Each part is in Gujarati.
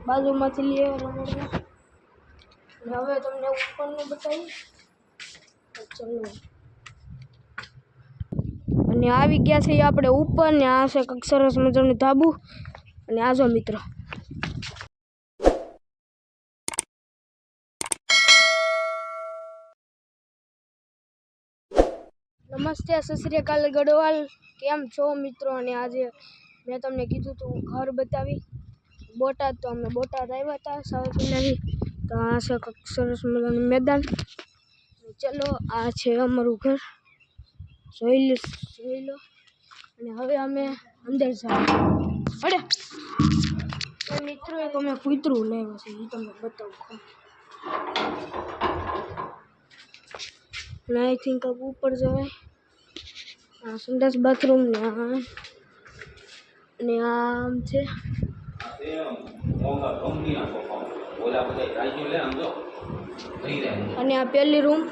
બાજુમાંથી લઈ આવ્યા રમકડા. હવે તમને ઉપરનું બતાવી. ચલો, અને આવી ગયા છે આપણે ઉપર ને આ છે કંઈક સરસ મજાનું ધાબુ. અને આ જો મિત્રો, નમસ્તે, સત શ્રી અકાલ ગઢવાલ. કેમ છો મિત્રો? અને આજે મેં તમને કીધું તું ઘર બતાવી બોટાદ, તો અમે બોટાદ આવ્યા હતા સાવચીનાથી. તો આ છે કંઈક સરસ મજાનું મેદાન. ચલો, આ છે અમારું ઘર, જોઈ લો. અને હવે અમે અંદર જાઓ. મિત્રો એક અમે કૂતરું લેવું છે, એ તમને બતાવું. આઈ થિંક ઉપર જવાય. આ સંડાસ બાથરૂમ ને અને આમ છે. અને આ પહેલી રૂમ.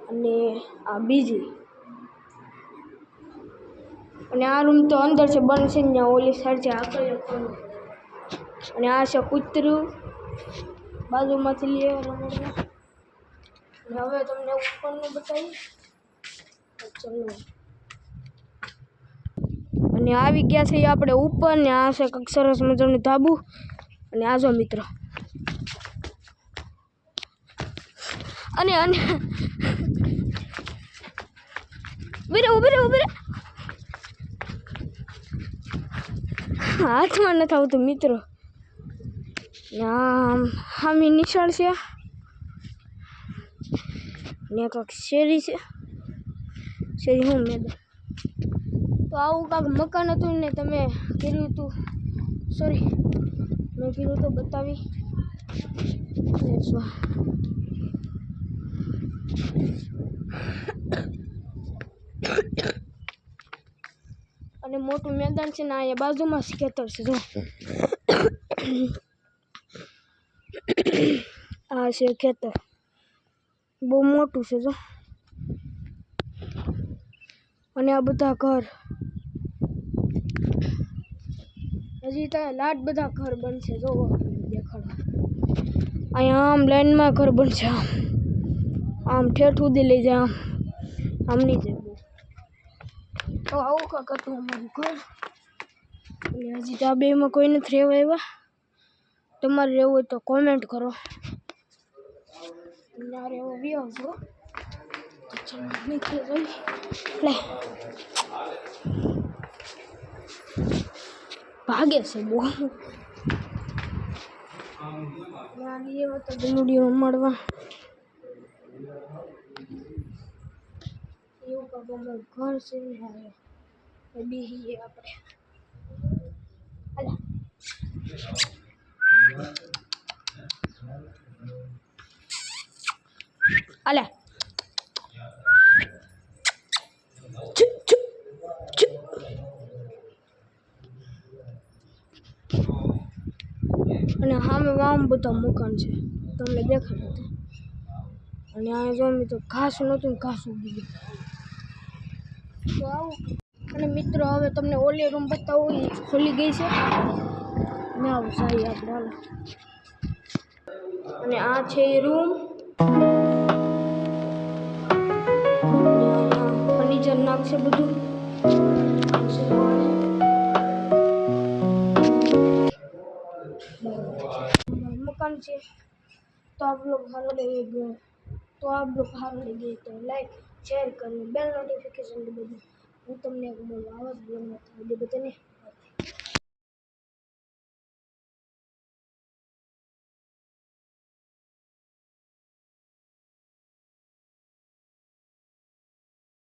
અને આ બીજી. અને આ રૂમ તો અંદર છે, બંધ છે ને ઓલી સાઈડ છે આગળ. અને આ છે કૂતરું, બાજુમાંથી લઈ આવ્યા રમકડા. અને હવે તમને ઉપરનું બતાવી. ચલો, અને આવી ગયા છે આપણે ઉપર ને આ છે કંઈક સરસ મજાનું ધાબુ. અને આ જો મિત્રો, અને ઉભી હાથમાં નથી આવતું મિત્રો. આમ હામી નિશાળ છે ને કાંક શેરી છે. શેરી હું મેદાન. તો આવું કાંક મકાન હતું ને તમે કર્યું હતું, સોરી મેં કર્યું તો બતાવી. અને મોટું મેદાન છે ને અહીંયા બાજુમાં જ ખેતર છે. જો આ છે ખેતર, બહુ મોટું છે. જો, અને આ બધા ઘર હજી તો લાટ બધા ઘર બનશે. જો દેખાડો, અહીંયા આમ લાઈનમાં ઘર બનશે. આમ ઠેઠ સુધી લઈ જાય, આમ નહીં જાય. તો આવું કાંક હતું અમારું ઘર. અને હજી તો આ બેમાં કોઈ નથી રહેવા આવ્યા. તમારે રહેવું હોય તો કોમેન્ટ કરો. ના રહેવો બી આવજો. નીચે જઈ લે, ભાગે છે બહુ. એવા તો ડુંગળીઓ મળવા એવું કાંક અમારું ઘર છે ને બીહીએ આપણે. અલે અને સામે આમ બધા મકાન છે, તમને દેખાડે. અને આ જો તો ઘાસ નહોતું, ઘાસ ઉગી ગયું. તો આવું. અને મિત્રો હવે તમને ઓલી રૂમ બતાવું, એ ખોલી ગઈ છે. ના આવું સારી આપણે હાલો. અને આ છે એ રૂમ. ફર્નિચર નાખશે બધું. મકાન છે. તો આપ લોગ સારો લगे તો આપ લોग સારો लगे तो लाइक शेयर करें, बेल नोटिफिकेशन दे दें. હું તમને એક બોલું આવા જ બ્લોગમાં બતાને.